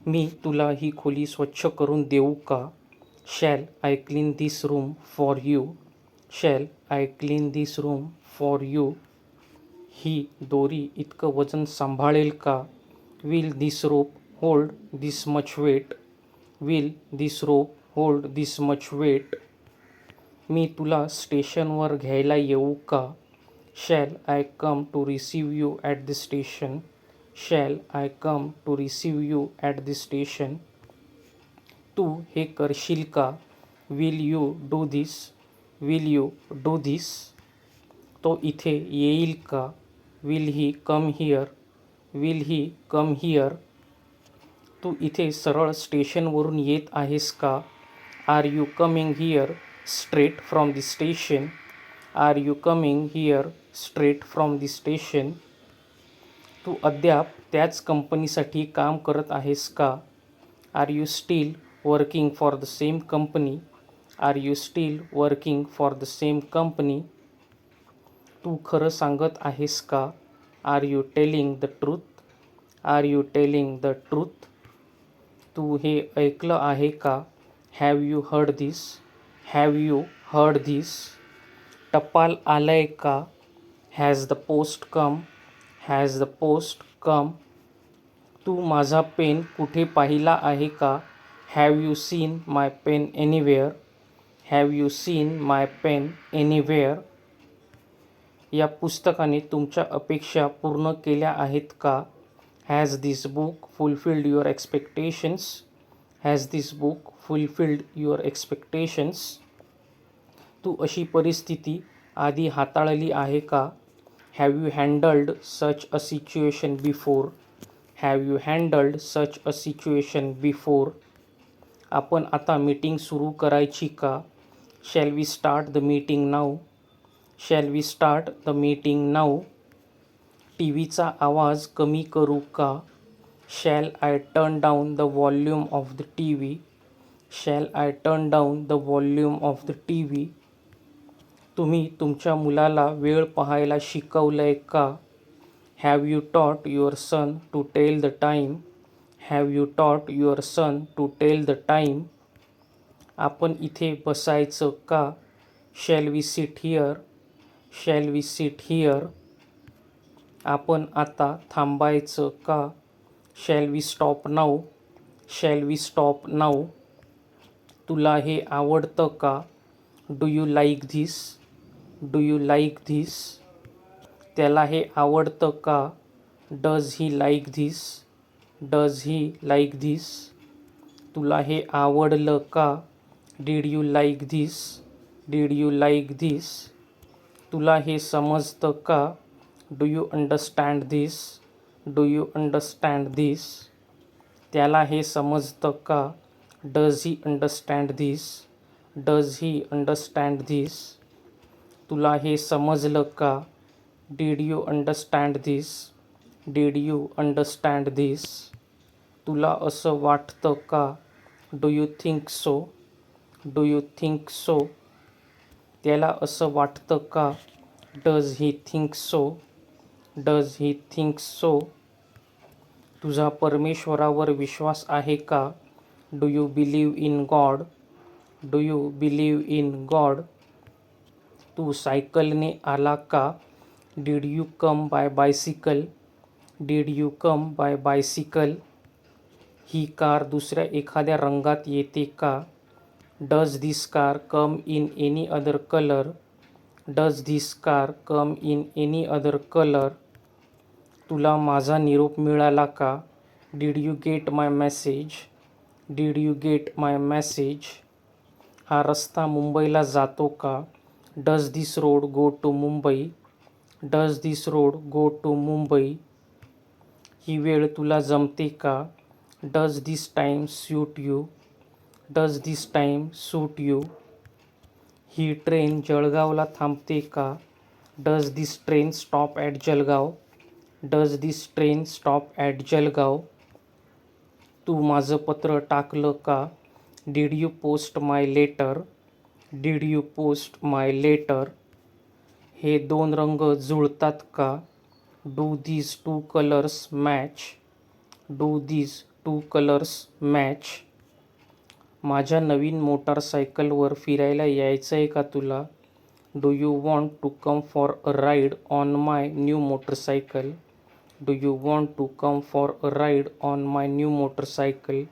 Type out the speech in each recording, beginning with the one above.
मी तुला ही खोली स्वच्छ करून देऊ का? Shall I clean this room for you? Shall I clean this room for you? ही दोरी इतकं वजन सांभाळेल का? Will this rope hold this much weight? Will this rope hold this much weight? मी तुला स्टेशनवर घ्यायला येऊ का? Shall I come to receive you at the station? Shall I come to receive you at the station? तू हे करशील का? Will you do this? Will you do this? तो इथे येईल का? Will he come here? Will he come here? तू इथे सरळ स्टेशनवरून येत आहेस का? Are you coming here straight from the station? Are you coming here straight from the station? तू अद्याप त्याच कंपनीसाठी काम करत आहेस का? Are you still working for the same company? Are you still working for the same company? तू खरं सांगत आहेस का? Are you telling the truth? Are you telling the truth? तू हे ऐकलं आहे का? Have you heard this? Have you heard this? टपाल आलंय का? Has the post come? Has the post come? तू माझा पेन कुठे पाहिला आहे का? Have you seen my pen anywhere? Have you seen my pen anywhere? या पुस्तकाने तुमच्या अपेक्षा पूर्ण केल्या आहेत का? Has this book fulfilled your expectations? Has this book fulfilled your expectations? तू अशी परिस्थिती आधी हाताळली आहे का? Have you handled such a situation before? Have you handled such a situation before? आपण आता मीटिंग सुरू करायची का? Shall we start the meeting now? Shall we start the meeting now? T व्हीचा आवाज कमी करू का? Shall I turn down the volume of the T V? Shall I turn down the volume of the T V? तुम्ही तुमच्या मुलाला वेळ पाहायला शिकवलंय का? Have you taught your son to tell the time? Have you taught your son to tell the time? आपण इथे बसायचं का? Shall we sit here? Shall we sit here? आपण आता थांबायचं का? Shall we stop now? Shall we stop now? तुला हे आवडतं का? Do you like this? Do you like this? त्याला हे आवडतं का? Does he like this? Does he like this? तुला हे आवडलं का? Did you like this? Did you like this? तुला हे समजतं का? Do you understand this? Do you understand this? त्याला हे समजतं का? Does he understand this? Does he understand this? तुला हे समजलं का? Did you understand this? Did you understand this? तुला असं वाटतं का? Do you think so? Do you think so? त्याला असं वाटतं का? Does he think so? Does he think so? तुझा परमेश्वरावर विश्वास आहे का? Do you believe in God? Do you believe in God? तू सायकलने आला का? Did you come by bicycle? Did you come by bicycle? ही कार दुसऱ्या एखाद्या रंगात येते का? Does this car come in any other colour? Does this car come in any other colour? तुला माझा निरोप मिळाला का? Did you get my message? Did you get my message? हा रस्ता मुंबईला जातो का? Does this road go to Mumbai? Does this road go to Mumbai? ही वेळ तुला जमते का? Does this time suit you? Does this time suit you? ही ट्रेन जळगावला थांबते का? Does this train stop at Jalgaon? Does this train stop at Jalgaon? तू माझं पत्र टाकलं का? Did you post my letter? Did you post my letter? हे दोन रंग जुळतात का? Do these two colours match? Do these two colours match. माझ्या नवीन मोटारसायकलवर फिरायला यायचं आहे का तुला? Do you want to come for a ride on my new motorcycle? Do you want to come for a ride on my new motorcycle?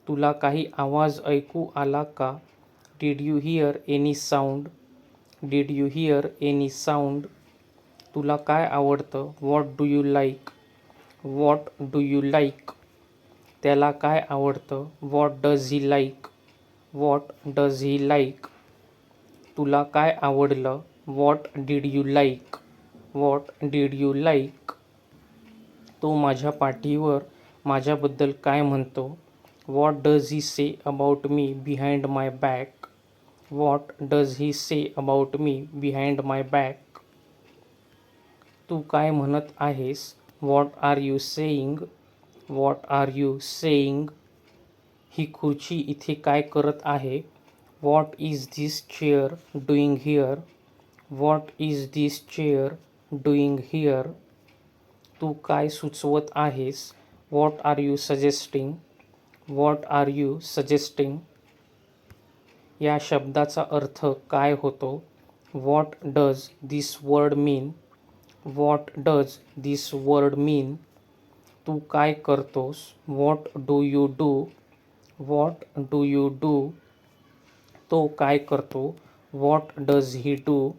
तुला काही आवाज ऐकू आला का? Did you hear any sound? Did you hear any sound? तुला काय आवडतं? What do you like? What do you like? त्याला काय आवडतं? What does he like? What does he like? तुला काय आवडलं? What did you like? What did you like? तो माझ्या पाठीवर माझ्याबद्दल काय म्हणतो? What does he say about me behind my back? What does he say about me behind my back? तू काय म्हणत आहेस? What are you saying? What are you saying? ही खुर्ची इथे काय करत आहे? What is this chair doing here? What is this chair doing here? तू काय सुचवत आहेस? What are you suggesting? What are you suggesting? या शब्दाचा अर्थ काय होतो? What does this word mean? What does this word mean? तू काय करतोस? What do you do? What do you do? तो काय करतो? What does he do?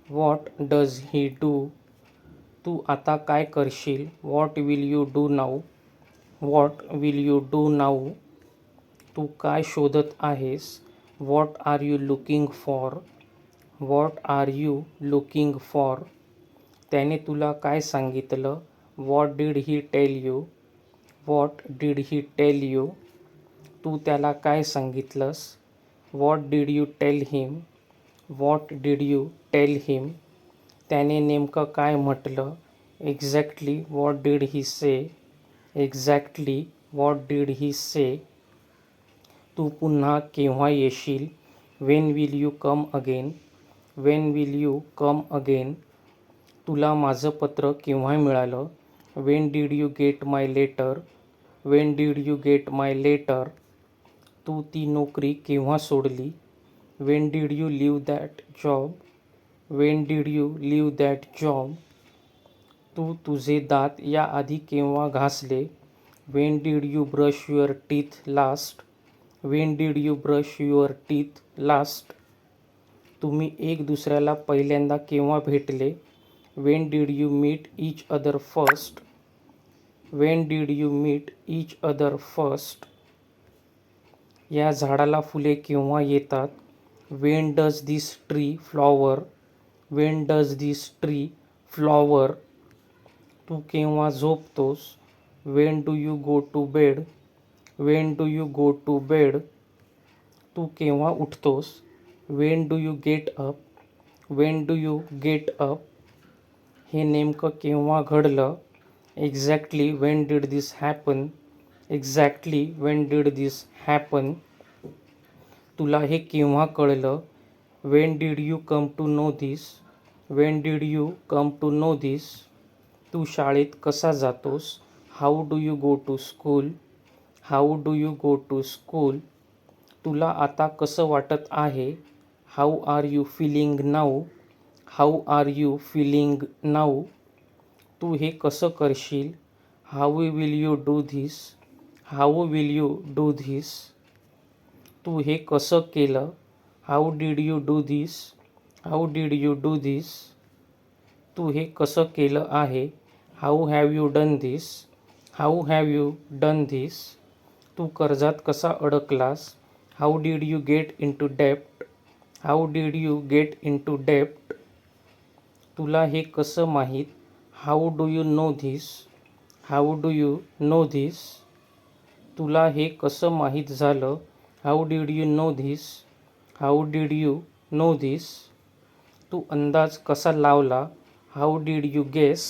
What does he do? तू आता काय करशील? What will you do now? What will you do now? तू काय शोधत आहेस? What are you looking for? What are you looking for? त्याने तुला काय सांगितलं? What did he tell you? What did he tell you? तू त्याला काय सांगितलंस? What did you tell him? What did you tell him? त्याने नेमकं काय म्हटलं? Exactly what did he say? Exactly what did he say? तू पुन्हा केव्हा येशील? When will you come again? When will you come again? तुला माझं पत्र केव्हा मिळालं? When did you get my letter? When did you get my letter? तू ती नोकरी केव्हा सोडली? When did you leave that job? When did you leave that job? तू तुझे दात याआधी केव्हा घासले? When did you brush your teeth last? When did you brush your teeth last? तुम्ही एक दुसऱ्याला पहिल्यांदा केव्हा भेटले? When did you meet each other first? When did you meet each other first? या झाडाला फुले केव्हा येतात? When does this tree flower? When does this tree flower? तू केव्हा झोपतोस? When do you go to bed? When do you go to bed? तू केव्हा उठतोस? When do you get up? When do you get up? हे नेमकं केव्हा घडलं? Exactly when did this happen? Exactly when did this happen? तुला हे केव्हा कळलं? When did you come to know this? When did you come to know this? तू शाळेत कसा जातोस? How do you go to school? How do you go to school? तुला आता कसं वाटत आहे? How are you feeling now? How are you feeling now? तू हे कसं करशील? How will you do this? How will you do this? तू हे कसं केलं? How did you do this? How did you do this? तू हे कसं केलं आहे? How have you done this? How have you done this? तू कर्जात कसा अडकलास? How did you get in to dept? How did you get in to डेप्ट? तुला हे कसं माहीत? How do you no this? How do you no this? तुला हे कसं माहीत झालं? How did you know this? How did you know this? तू अंदाज कसा लावला? How did you guess?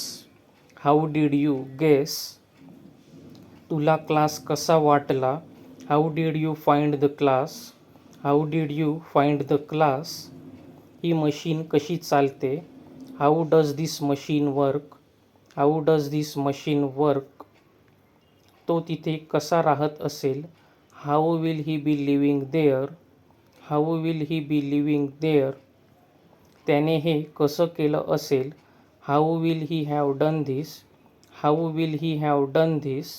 How did you guess? तुला क्लास कसा वाटला? How did you find the class? How did you find the class? ही machine कशी चालते? How does this machine work? How does this machine work? तो तिथे कसा राहत असेल? How will he be living there? How will he be living there? त्याने हे कसं केलं असेल? How will he have done this? How will he have done this?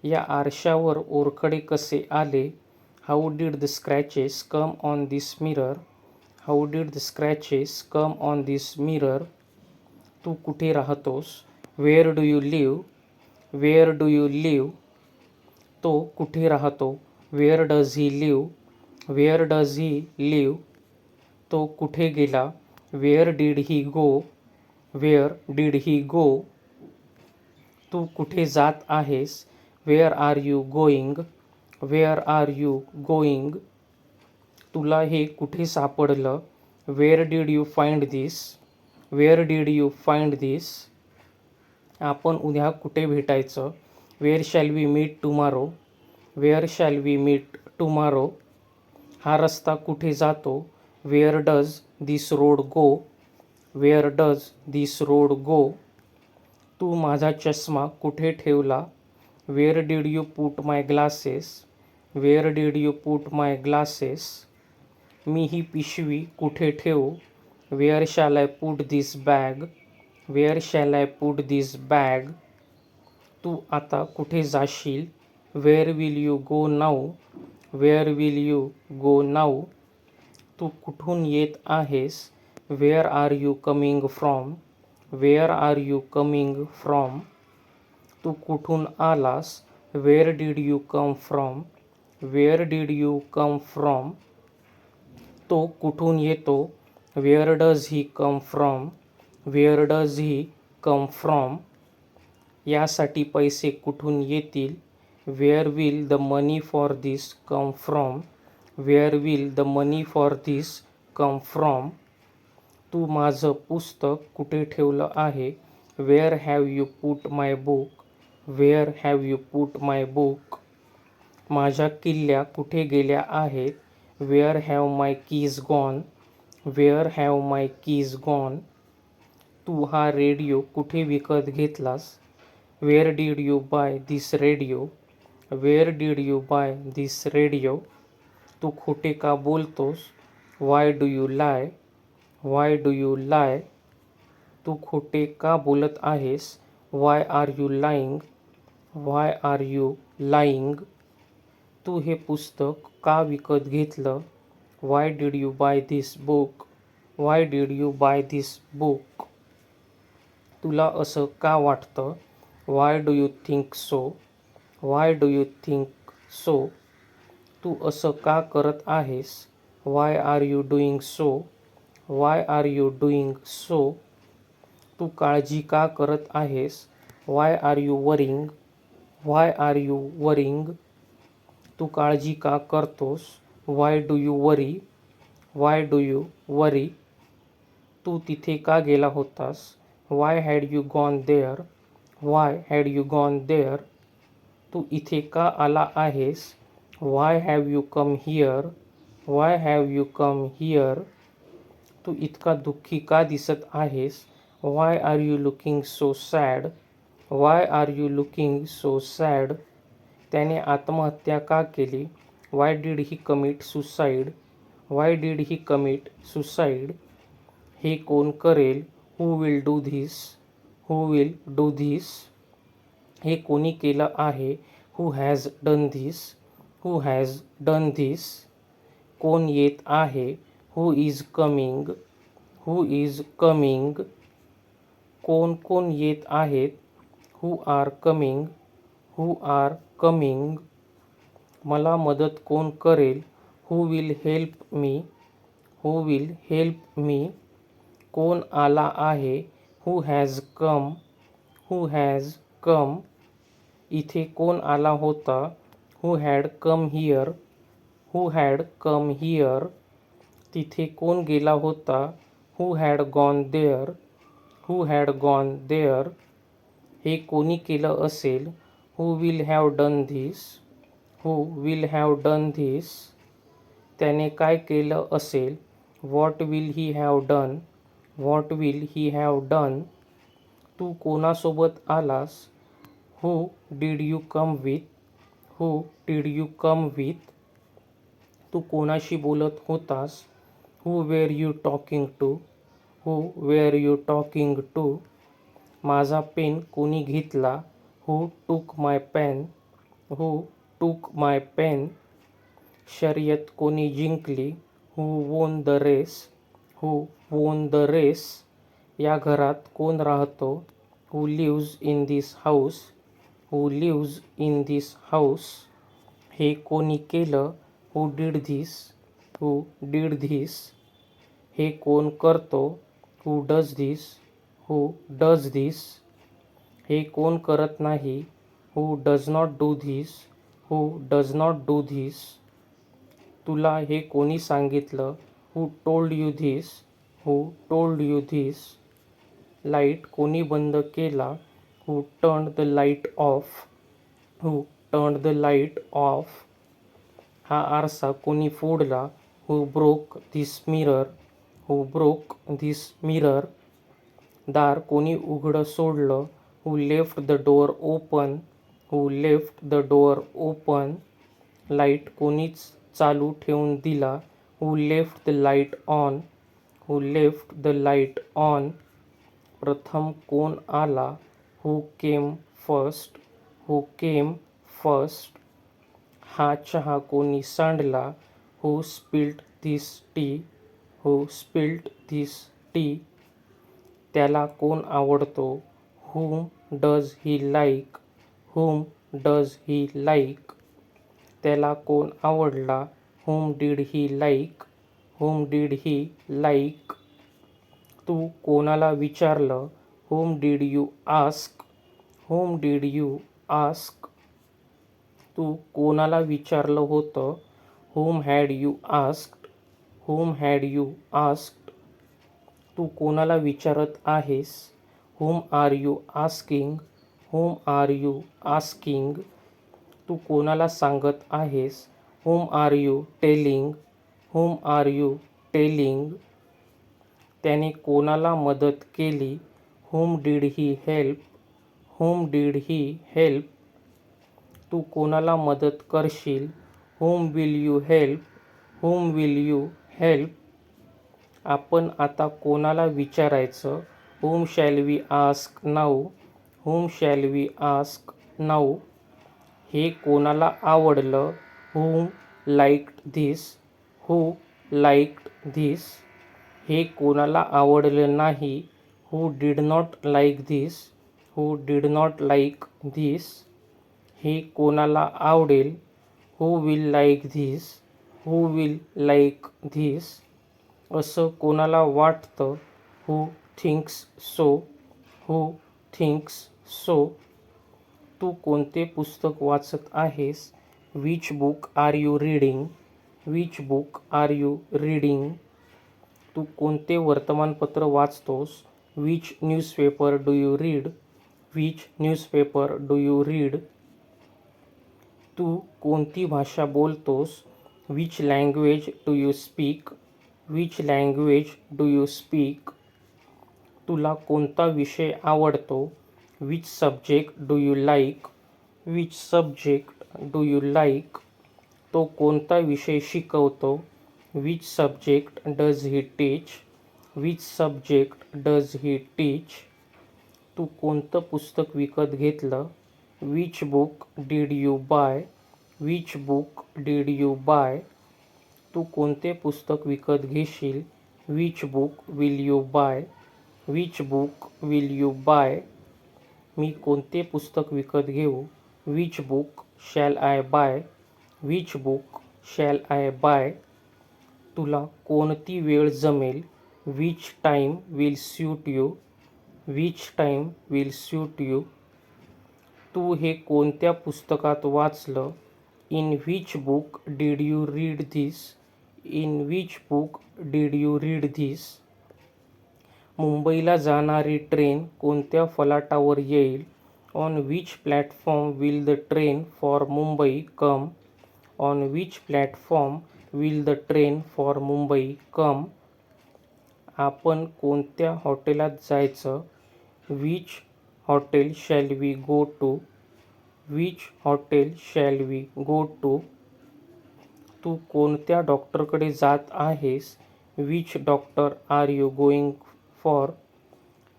या आरशावर ओरखडे कसे आले? How did the scratches come on this mirror? How did the scratches come on this mirror? तू कुठे राहतोस? Where do you live? Where do you live? तो कुठे राहतो? Where does he live? Where does he live? तो कुठे गेला? Where did he go? Where did he go? तू कुठे जात आहेस? Where are you going? Where are you going? तुला हे कुठे सापडलं? Where did you find this? Where did you find दिस? आपण उद्या कुठे भेटायचं? Where shall we meet tomorrow? Where shall we meet tomorrow? हा रस्ता कुठे जातो? Where does this road go? Where does this road go? तू माझा चष्मा कुठे ठेवला? Where did you put my glasses? Where did you put my glasses? मी ही पिशवी कुठे ठेवू? Where shall I put this bag? Where shall I put this bag? तू आता कुठे जाशील? Where will you go now? Where will you go now? तू कुठून येत आहेस? Where are you coming from? Where are you coming from? तू कुठून आलास? Where did you come from? Where did you come from? तो कुठून येतो? Where does he come from? Where does he come from? यासाठी पैसे कुठून येतील? Where will the money for this come from? Where will the money for this come from? तू माझं पुस्तक कुठे ठेवलं आहे? Where have you put my book? Where have you put my book? माझ्या किल्ल्या कुठे गेल्या आहेत? Where have my keys gone? Where have my keys gone? तू हा रेडिओ कुठे विकत घेतलास? Where did you buy this radio? Where did you buy this radio? तू खोटे का बोलतोस? Why do you lie? Why do you lie? तू खोटे का बोलत आहेस? Why are you lying? Y are you lying? तू हे पुस्तक का विकत घेतलं? Why did you buy this book? Why did you buy this book? तुला असं का वाटतं? Why do you think so? Why do you think so? तू असं का करत आहेस? Why are you doing so? Why are you doing so? तू काळजी का करत आहेस? Why are you worrying? Why are you worrying? तू काळजी का करतोस? Why do you worry? Why do you worry? तू तिथे का गेला होतास? Why had you gone there? Why had you gone there? तू इथे का आला आहेस? Why have you come here? Why have you come here? तू इतका दुःखी का दिसत आहेस? Why are you looking so sad? Why are you looking so sad? त्याने आत्महत्या का केली? Why did he commit suicide? Why did he commit suicide? हे कोण करेल? Who will do this? Who will do this? हे कोणी केलं आहे? Who has done this? Who has done this? कोण येत आहे? Who is coming? Who is coming? कोण कोण येत आहेत? Who are coming? Who are coming? मला मदत कोण करेल? Who will help me? Who will help me? कोण आला आहे? Who has come? Who has come? इथे कोण आला होता? Who had come here? Who had come here? तिथे कोण गेला होता? Who had gone there? Who had gone there? हे कोणी केलं असेल? Who will have done this? Who will have done this? त्याने काय केलं असेल? What will he have done? What will he have done? तू कोणासोबत आलास? Who did you come with? Who did you come with? तू कोणाशी बोलत होतास? Who were you talking to? Who were you talking to? माझा पेन कोणी घेतला? हू टूक माय पेन? हू टूक माय पेन? शर्यत कोणी जिंकली? हू won the race? Who won the race? या घरात कोण राहतो? Who lives in this house? Who lives in this house? हे कोणी केलं? Who did this? Who did this? हे कोण करतो? Who does this? Who does this? हे कोण करत नाही? Who does not do this? Who does not do this? तुला हे कोणी सांगितलं? Who told you this? Who told you this? Light कोणी बंद केला? Who turned the light off? Who turned the light off? हा आरसा कोणी फोडला? Who broke this mirror? Who broke this mirror? दार कोणी उघडं सोडलं? Who left the door open? Who left the door open? Light कोणीच चालू ठेवून दिला? Who left the light on? Who left the light on? प्रथम कोण आला? Who came first? Who came first? हा चहा कोणी सांडला? Who spilt this tea? Who spilt this tea? त्याला कोण आवडतो? whom does he like? whom does he like? त्याला कोण आवडला? whom did he like? whom did he like? तू कोणाला विचारलं? whom did you ask? whom did you ask? तू कोणाला विचारलं होतं? whom had you asked? whom had you asked? तू कोणाला विचारत आहेस? whom are you asking? whom are you asking? तू कोणाला सांगत आहेस? whom are you telling? whom are you telling? त्याने कोणाला मदत केली? whom did he help? whom did he help? तू कोणाला मदत करशील? whom will you help? whom will you help? आपण आता कोणाला विचारायचं? whom shall we ask now? whom shall we ask now? हे कोणाला आवडलं? whom liked this? who liked this? हे कोणाला आवडलं नाही? who did not like this? who did not like this? हे कोणाला आवडेल? who will like this? who will like this? असं कोणाला वाटतं? Who thinks so? Who thinks so? तू कोणते पुस्तक वाचत आहेस? Which book are you reading? Which book are you reading? तू कोणते वर्तमानपत्र वाचतोस? Which newspaper do you read? Which newspaper do you read? तू कोणती भाषा बोलतोस? Which language do you speak? Which language do you speak? तुला कोणता विषय आवडतो? Which subject do you like? Which subject do you like? तो कोणता विषय शिकवतो? Which subject does he teach? Which subject does he teach? तू कोणतं पुस्तक विकत घेतलं? Which book did you buy? Which book did you buy? तू कोणते पुस्तक विकत घेशील? Which book will you buy? Which book will you buy? मी कोणते पुस्तक विकत घेऊ? Which book shall I buy? Which book shall I buy? तुला कोणती वेळ जमेल? Which time will suit you? Which time will suit you? तू हे कोणत्या पुस्तकात वाचलं? In which book did you read this? In which book did you read this? मुंबईला जाणारी ट्रेन कोणत्या फलाटावर येईल? On which platform will the train for Mumbai come? On which platform will the train for Mumbai come? आपण कोणत्या हॉटेलात जायचं? Which hotel shall we go to? Which hotel shall we go to? तू कोणत्या डॉक्टरकडे जात आहेस? Which doctor are you going for?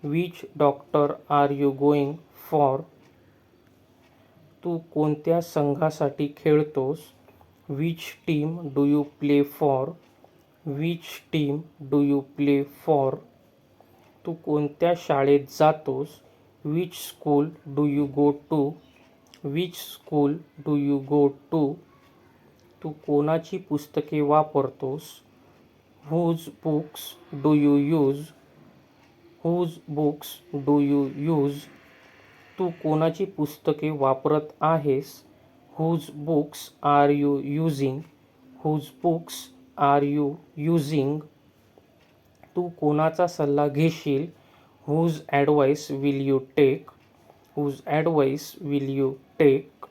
Which doctor are you going for? तू कोणत्या संघासाठी खेळतोस? Which team do you play for? Which team do you play for? तू कोणत्या शाळेत जातोस? Which school do you go to? Which school do you go to? तू कोणाची पुस्तके वापरतोस? Whose books do you use? Whose books do you use? तू कोणाची पुस्तके वापरत आहेस? Whose books are you using? Whose books are you using? तू कोणाचा सल्ला घेशील? Whose advice will you take? Whose advice will you take?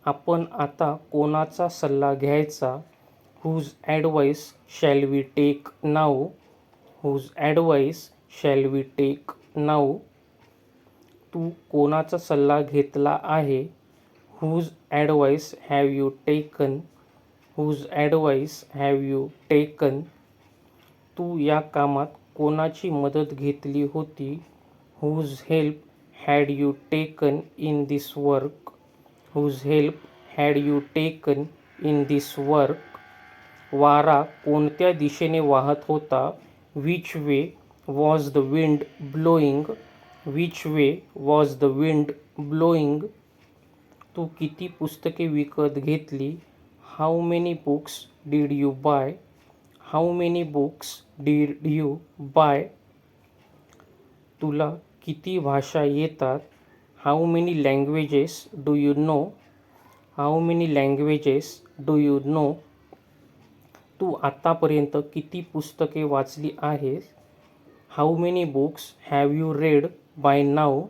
आपण आता कोणाचा सल्ला घ्यायचा? Whose advice shall we take now? Whose advice shall we take now? तू कोणाचा सल्ला घेतला आहे? Whose advice have you taken? Whose advice have you taken? तू या कामात कोणाची मदत घेतली होती? Whose help had you taken in this work? Whose help had you taken in this work? वारा कोणत्या दिशेने वाहत होता? Which way was the wind blowing? Which way was the wind blowing? तू किती पुस्तके विकत घेतली? How many books did you buy? How many books did you buy? तुला किती भाषा येतात? How many languages do you know? How many languages do you know? तू आतापर्यंत किती पुस्तके वाचली आहेस? How many books have you read by now?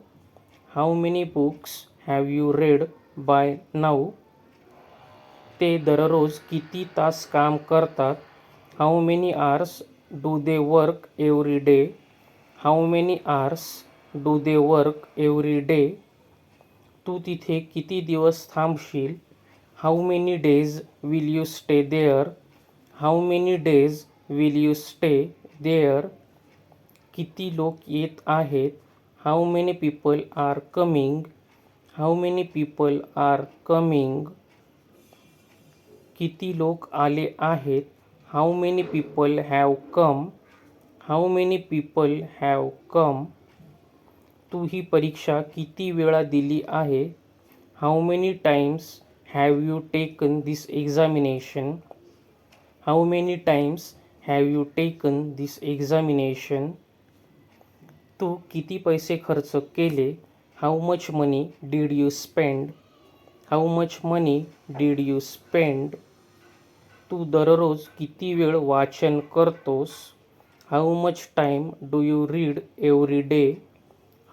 How many books have you read by now? ते दररोज किती तास काम करतात? How many hours do they work every day? How many hours do they work every day? तू तिथे किती दिवस थांबशील? How many days will you stay there? How many days will you stay there? किती लोक येत आहेत? How many people are coming? How many people are coming? किती लोक आले आहेत? How many people have come? How many people have come? तू ही परीक्षा किती वेळा दिली आहे? How many times have you taken this examination? How many times have you taken this examination? तू किती पैसे खर्च केले? How much money did you spend? How much money did you spend? तू दररोज किती वेळ वाचन करतोस? How much time do you read every day?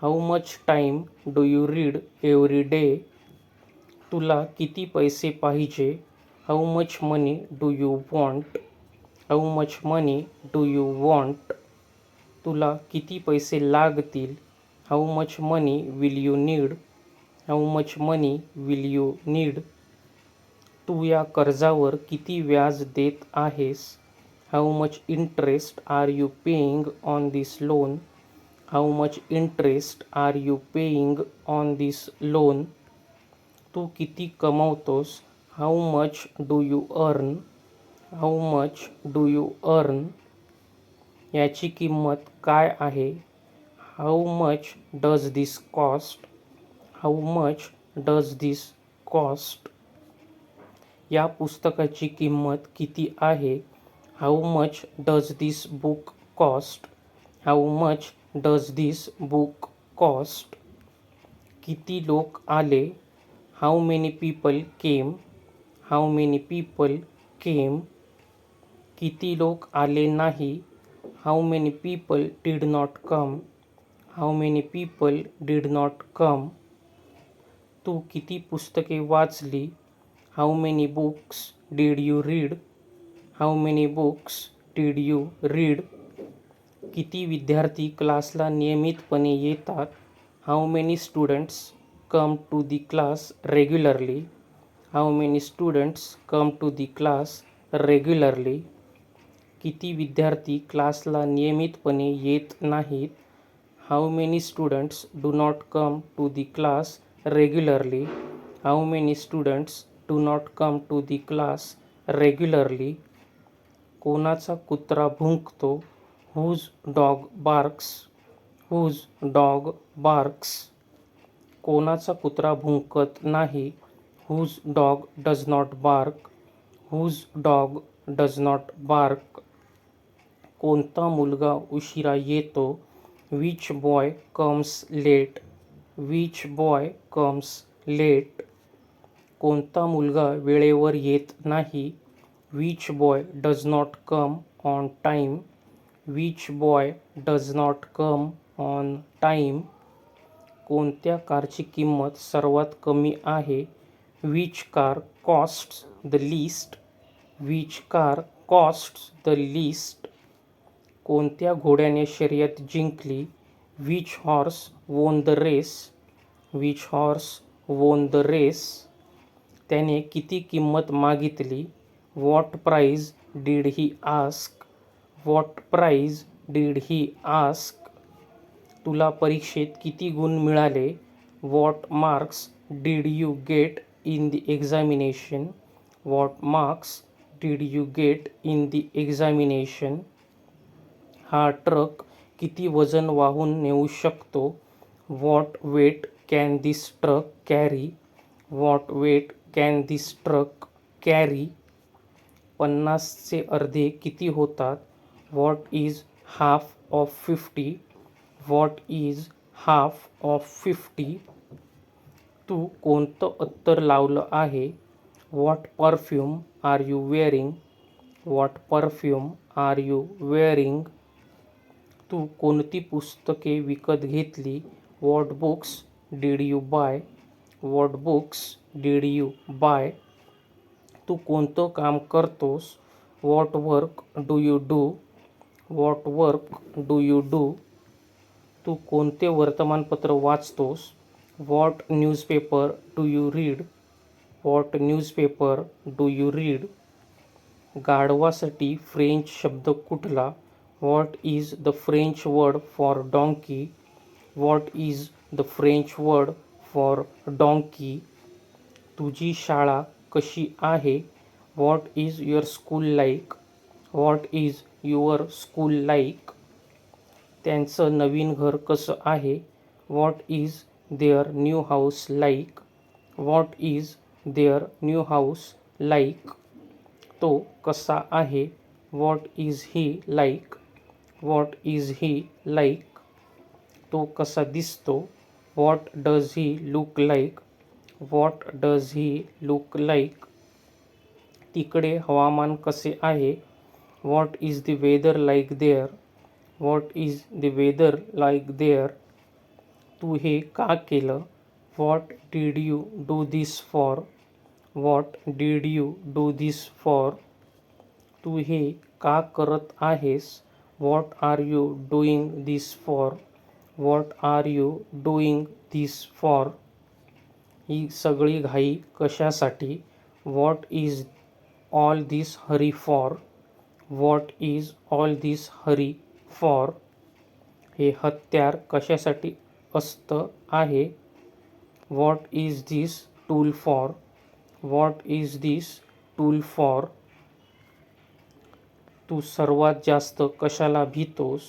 How much time do you read every day? तुला किती पैसे पाहिजे? How much money do you want? How much money do you want? तुला किती पैसे लागतील? How much money will you need? How much money will you need? तू या कर्जावर किती व्याज देत आहेस? How much interest are you paying on this loan? How much interest are you paying on this loan? तू किती कमवतोस? How much do you earn? How much do you earn? याची किंमत काय आहे? How much does this cost? How much does this cost? या पुस्तकाची किंमत किती आहे? How much does this book cost? How much does this book cost? किती लोक आले? How many people came? How many people came? किती लोक आले नाही? How many people did not come? How many people did not come? तू किती पुस्तके वाचली? How many books did you read? How many books did you read? किती विद्यार्थी क्लासला नियमितपणे येतात? How many students come to the class regularly? How many students come to the class regularly? किती विद्यार्थी क्लासला नियमितपणे येत नाहीत? How many students do not come to the class regularly? How many students do not come to the class regularly? कोणाचा कुत्रा भुंकतो? Whose dog barks? Whose dog barks? कोणाचा कुत्रा भुंकत नाही? Whose dog does not bark? Whose dog does not bark? कोणता मुलगा उशिरा येतो? Which boy comes late? Which boy comes late? कोणता मुलगा वेळेवर येत नाही? Which boy does not come on time? Which boy does not come on time? कोणत्या कारची किंमत सर्वात कमी आहे? Which car costs the least? Which car costs the least? कोणत्या घोड्याने शर्यत जिंकली? Which horse won the race? Which horse won the race? त्याने किती किंमत मागितली? What price did he ask? What price did he ask? तुला परीक्षेत किती गुण मिळाले? What marks did you get in the examination? What marks did you get in the examination? हा ट्रक किती वजन वाहून नेऊ शकतो? What weight can this truck carry? What weight can this truck carry? 50चे अर्धे किती होतात? What is half of 50? What is half of 50? तू कोणतं अत्तर लावलं आहे? What perfume are you wearing? What perfume are you wearing? तू कोणती पुस्तके विकत घेतली? What books did you buy? What books did you buy? तू कोणतं काम करतोस? What work do you do? What work do you do? तू कोणते वर्तमानपत्र वाचतोस? What newspaper do you read? What newspaper do you read? गाढवासाठी फ्रेंच शब्द कुठला? What is the French word for donkey? What is the French word for donkey? तुझी शाळा कशी आहे? What is your school like? What is your school like? त्यांचं नवीन घर कसं आहे? What is their new house like? What is their new house like? तो कसा आहे? What is he like? What is he like? तो कसा दिसतो? What does he look like? What does he look like? तिकडे हवामान कसे आहे? What is the weather like there? What is the weather like there? तू हे का केलं? What did you do this for? What did you do this for? तू हे का करत आहेस? What are you doing this for? What are you doing this for? ही सगळी घाई कशासाठी? What is all this hurry for? What is all this hurry for? हे हत्यार कशासाठी असतं आहे? What is this tool for? What is this tool for? तू सर्वात जास्त कशाला भीतोस?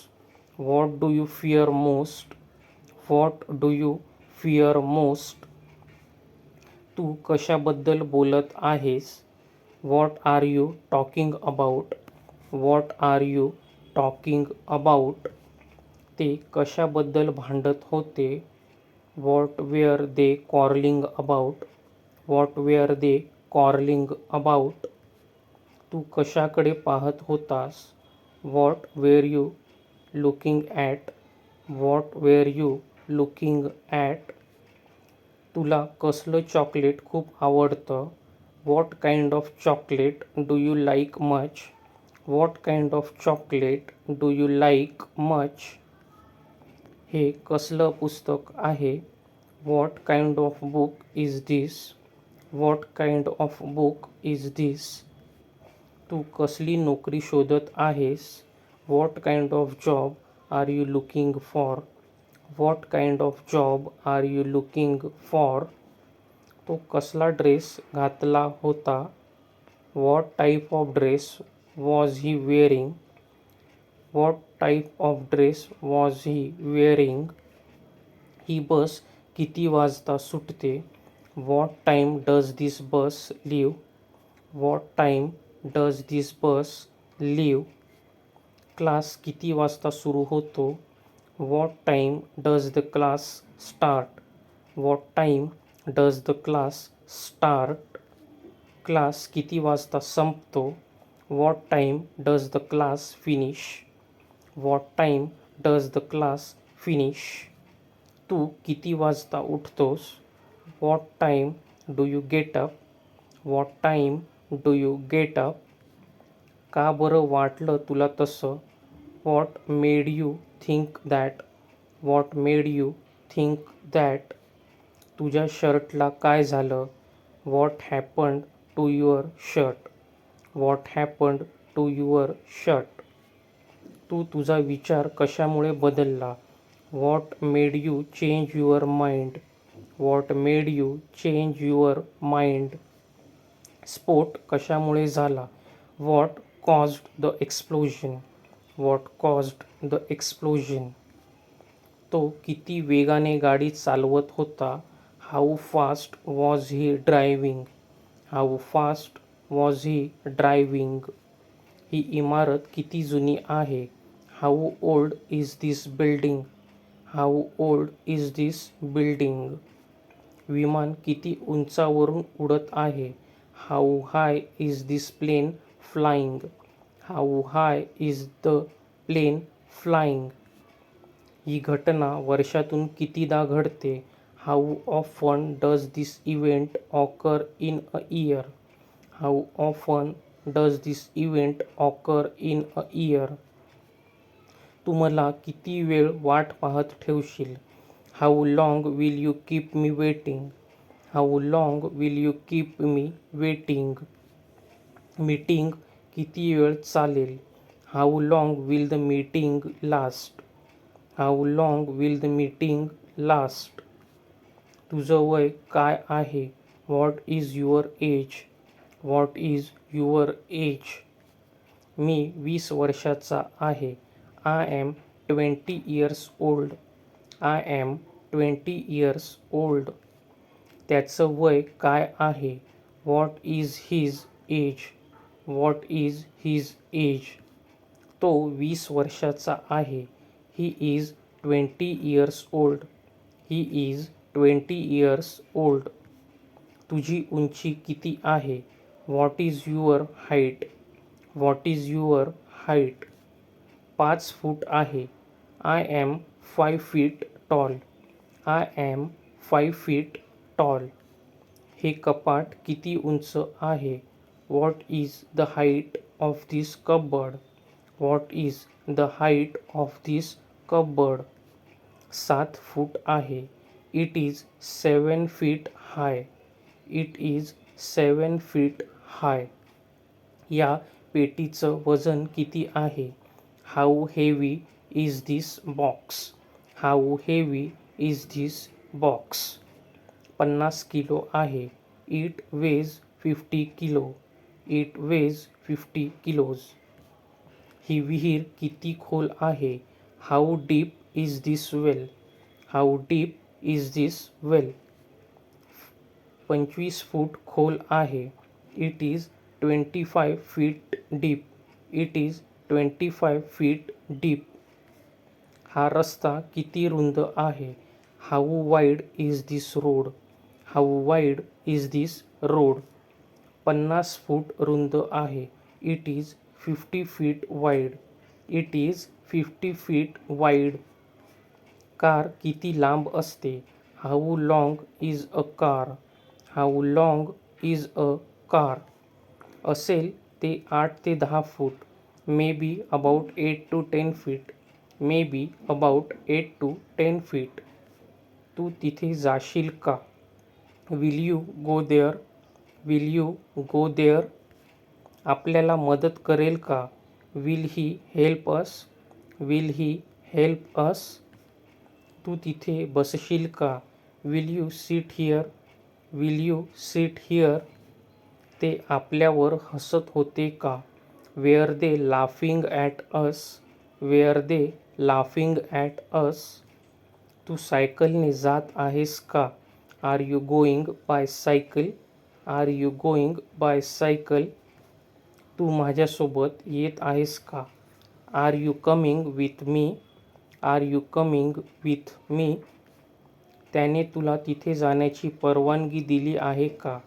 What do you fear most? What do you fear most? तू कशाबद्दल बोलत आहेस? What are you talking about? What are you talking about? ते कशाबद्दल भांडत होते? What were they quarreling about? What were they quarreling about? तू कशाकडे पाहत होतास? What were you looking at? What were you looking at? तुला कसलं चॉकलेट खूप आवडतं? What kind of chocolate do you like much? What kind of chocolate do you like much? हे कसलं पुस्तक आहे? What kind of book is this? What kind of book is this? तू कसली नोकरी शोधत आहेस? What kind of job are you looking for? What kind of job are you looking for? तो कसला ड्रेस घातला होता? What type of dress was he wearing? What type of dress was he wearing? ही बस किती वाजता सुटते? What time does this bus leave? What time does this bus leave? Class किती वाजता सुरू होतो? What time does the class start? What time does the class start? Class किती वाजता संपतो? What time does the class finish? What time does the class finish? तू किती वाजता उठतोस? What time do you get up? What time do you get up? का बरं वाटलं तुला तसं? What made you think that? What made you think that? तुझ्या शर्टला काय झालं? What happened to your shirt? What happened to your shirt? तू तुझा विचार कशामुळे बदलला? What made you change your mind? What made you change your mind? स्फोट कशामुळे झाला? What caused the explosion? What caused the explosion? तो किती वेगाने गाडी चालवत होता? How fast was he driving? How fast was he driving? ही इमारत किती जुनी आहे? How old is this building? How old is this building? विमान किती उंचावरून उडत आहे? How high is this plane flying? How high is the plane flying? ही घटना वर्षातून कितीदा घडते? How often does this event occur in a year? How often does this event occur in a year? तू मला किती वेळ वाट पाहत ठेवशील? How long will you keep me waiting? How long will you keep me waiting? Meeting किती वेळ चालेल? How long will the meeting last? How long will the meeting last? तुझं वय काय आहे? What is your age? What is your age? मी 20 वर्षाचा आहे. I am 20 years old. I am 20 years old. त्याचं वय काय आहे? What is his age? What is his age? तो 20 वर्षाचा आहे. He is 20 years old. He is 20 years old. तुझी उंची किती आहे? What is your height? What is your height? 5 फूट आहे. I am 5 feet tall. I am 5 feet tall. हे कपाट किती उंच आहे? What is the height of this cupboard? What is the height of this cupboard? 7 फूट आहे. It is 7 feet high. It is 7 feet high. या पेटीचं वजन किती आहे? How heavy is this box? How heavy is this box? 50 kilo आहे. It weighs 50 kilo. It weighs 50 kilos. ही विहीर किती खोल आहे? How deep is this well? How deep is this well? 25 फूट खोल आहे. It is 25 feet deep. It is 25 feet deep. हा रस्ता किती रुंद आहे? How wide is this road? How wide is this road? 50 फूट रुंद आहे. It is 50 feet wide. It is 50 feet wide. Car किती लांब असते? How long is a car? How long is a car? असेल ते 8 ते 10 फूट. Maybe about 8 to 10 feet. Maybe about 8 to 10 feet. तू तिथे जाशील का? Will you go there? Will you go there? आपल्याला मदत करेल का? Will he help us? Will he help us? तू तिथे बसशील का? Will you sit here? Will you sit here? ते आपल्यावर हसत होते का? Were they laughing at us? Were they laughing at us? तू सायकलने जात आहेस का? Are you going by cycle? Are you going by cycle? तू माझ्यासोबत येत आहेस का? Are you coming with me? Are you coming with me? त्याने तुला तिथे जाण्याची परवानगी दिली आहे का?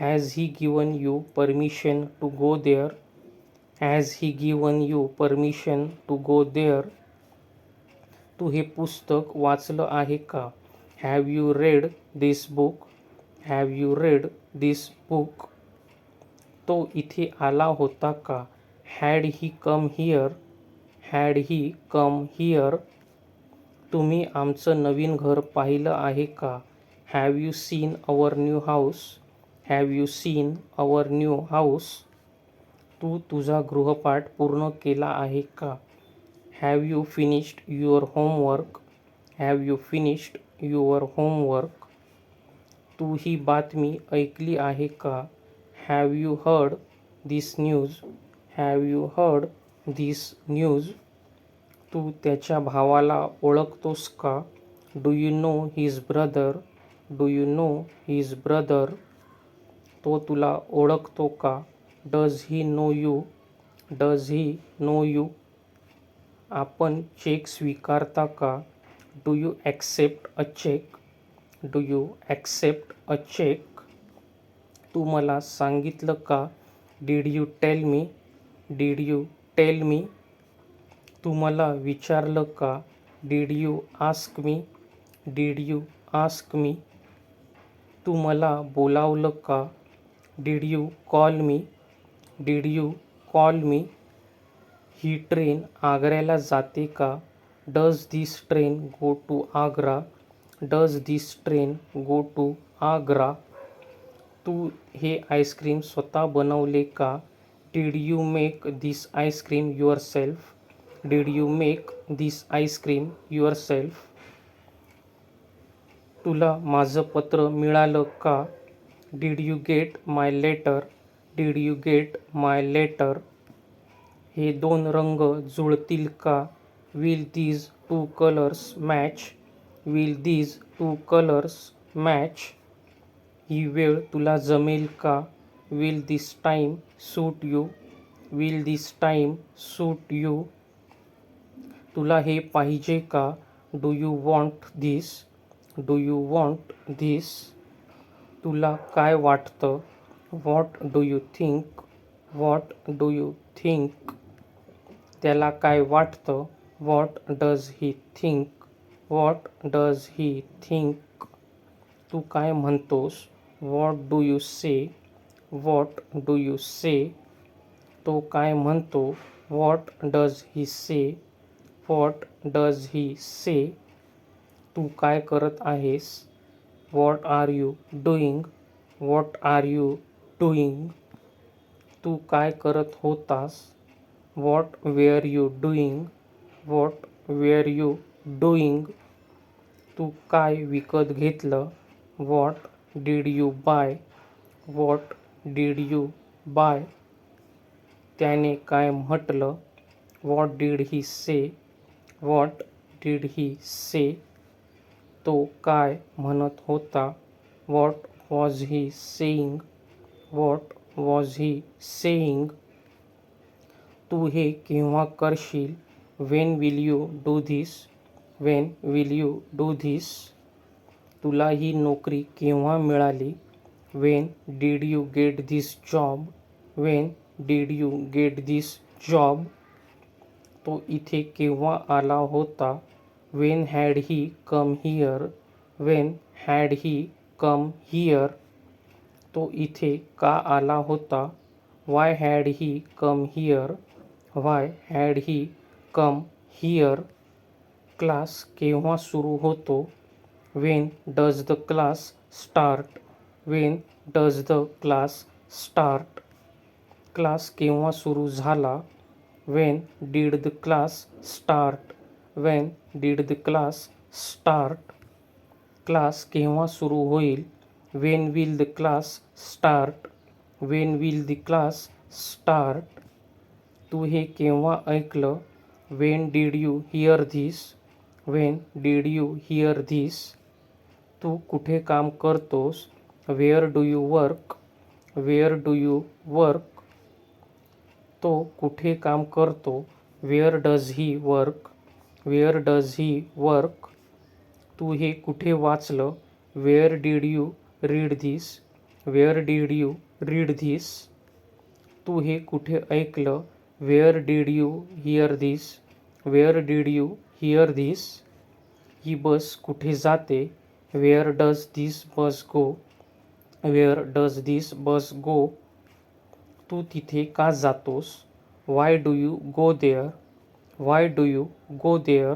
Has he given you permission to go there? Has he given you permission to go there? तू हे पुस्तक वाचलं आहे का? Have you read this book? Have you read this book? तो इथे आला होता का? Had he come here? Had he come here? तुम्ही आमचं नवीन घर पाहिलं आहे का? Have you seen our new house? Have you seen our new house? तू तुझा गृहपाठ पूर्ण केला आहे का? Have you finished your homework? Have you finished your homework? तू ही बातमी ऐकली आहे का? Have you heard this news? Have you heard this news? तू त्याच्या भावाला ओळखतोस का? Do you know his brother? Do you know his brother? तो तुला ओळखतो का? Does he know you? Does he know you? आपण चेक स्वीकारता का? Do you accept a cheque? Do you accept a cheque? तू मला सांगितलं का? Did you tell me? Did you tell me? तू मला विचारलं का? Did you ask me? Did you ask me? तू मला बोलावलं का? Did you call me? Did you call me? ही ट्रेन आग्र्याला जाते का? Does this train go to Agra? Does this train go to Agra? तू हे आईस्क्रीम स्वतः बनवले का? Did you make this ice cream yourself? Did you make this ice cream yourself? तुला माझं पत्र मिळालं का? Did you get my letter? Did you get my letter? हे दोन रंग जुळतील का? Will these two colours match? Will these two colours match? ही वेळ तुला जमेल का? Will this time suit you? Will this time suit you? तुला हे पाहिजे का? Do you want this? Do you want this? तुला काय वाटतं? What do you think? What do you think? त्याला काय वाटतं? What does he think? What does he think? तू काय म्हणतोस? What do you say? What do you say? तो काय म्हणतो? What does he say? What does he say? तू काय करत आहेस? What are you doing? What are you doing? तू काय करत होतास? What were you doing? What were you doing? तू काय विकत घेतलं? What did you buy? What did you buy? त्याने काय म्हटलं? What did he say? What did he say? तो काय म्हणत होता? What was he saying? What was he saying? तू हे केव्हा करशील? When will you do this? When will you do this? तुला ही नोकरी केव्हा मिळाली? When did you get this job? When did you get this job? तो इथे केव्हा आला होता? When had he come here? When had he come here? तो इथे का आला होता? Why had he come here? Why had he come here? Class केव्हा सुरू होतो? When does the class start? When does the class start? Class केव्हा सुरू झाला? When did the class start? When did the class start? Class केव्हा सुरू होईल? When will the class start? When will the class start? तू हे केव्हा ऐकलं? When did you hear this? When did you hear this? तू कुठे काम करतोस? Where do you work? Where do you work? तो कुठे काम करतो? Where does he work? Where does he work? तू हे कुठे वाचलं? Where did you read this? Where did you read this? तू हे कुठे ऐकलं? Where did you hear this? Where did you hear this? ही बस कुठे जाते? Where does this bus go? Where does this bus go? तू तिथे का जातोस? Why do you go there? Why do you go there?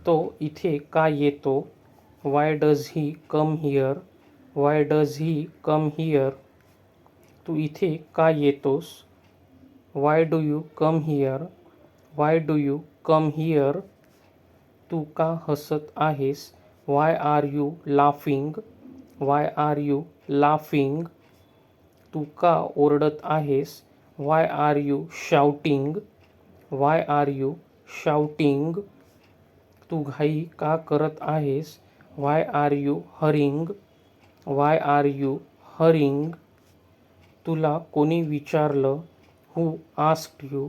तो इथे का येतो? Why does he come here? Why does he come here? तू इथे का येतोस? Why do you come here? Why do you come here? तू का हसत आहेस? Why are you laughing? Why are you laughing? तू का ओरडत आहेस? Why are you shouting? Why are you shouting? तू घाई का करत आहेस? Why are you hurrying? Why are you hurrying? तुला कोणी विचारलं? Who asked you?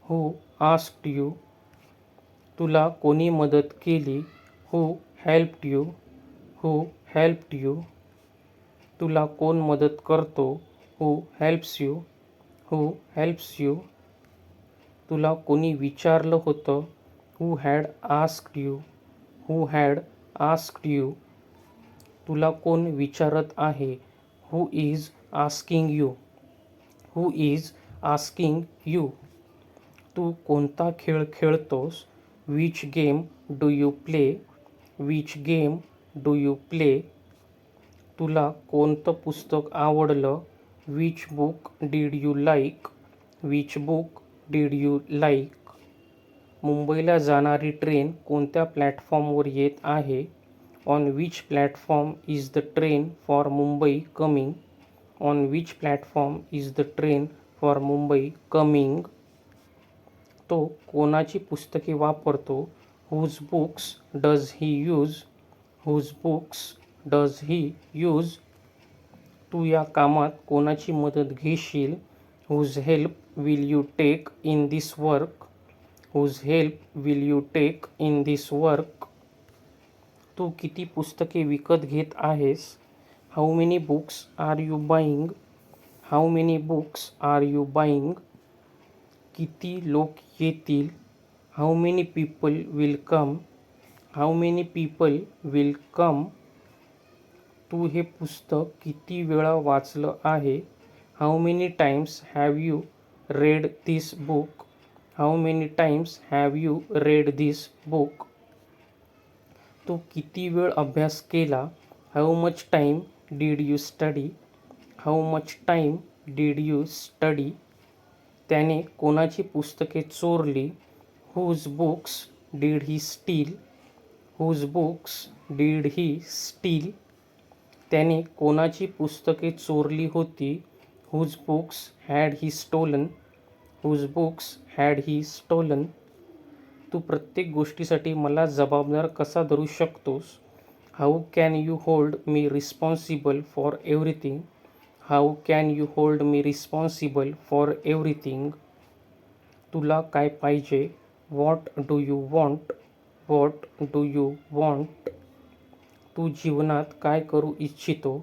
Who asked you? तुला कोणी मदत केली? Who helped you? Who helped you? तुला कोण मदत करतो? Who helps you? Who helps you? तुला कोणी विचारलं होतं? Who had asked you? Who had asked you? तुला कोण विचारत आहे? Who is asking you? Who is asking you? तू कोणता खेळ खेळतोस? Which game do you play? Which game do you play? तुला कोणतं पुस्तक आवडलं? Which book did you like? Which book did you like? मुंबईला जाणारी ट्रेन कोणत्या प्लॅटफॉर्मवर येत आहे? On which platform is the train for Mumbai coming? On which platform is the train for Mumbai coming? तो कोणाची पुस्तके वापरतो? Whose books does he use? Whose books does he use? तू या कामात कोणाची मदत घेशील? Whose help will you take in this work? Whose help will you take in this work? तू किती पुस्तके विकत घेत आहेस? How many books are you buying? How many books are you buying? किती लोक येतील? How many people will come? How many people will come? तू हे पुस्तक किती वेळा वाचलं आहे? How many times have you read this book? How many times have you read this book? तू किती वेळ अभ्यास केला? How much time did you study? How much time did you study? त्याने कोणाची पुस्तके चोरली? Whose books did he steal? Whose books did he steal? त्याने कोणाची पुस्तके चोरली होती? Whose books had he stolen? Whose books had he stolen? तू प्रत्येक गोष्टीसाठी मला जबाबदार कसा धरू शकतोस? How can you hold me responsible for everything? How can you hold me responsible for everything? तुला काय पाहिजे? What do you want? What do you want? तू जीवनात काय करू इच्छितो?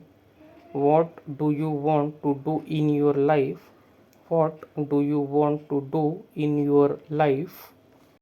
What do you want to do in your life? What do you want to do in your life?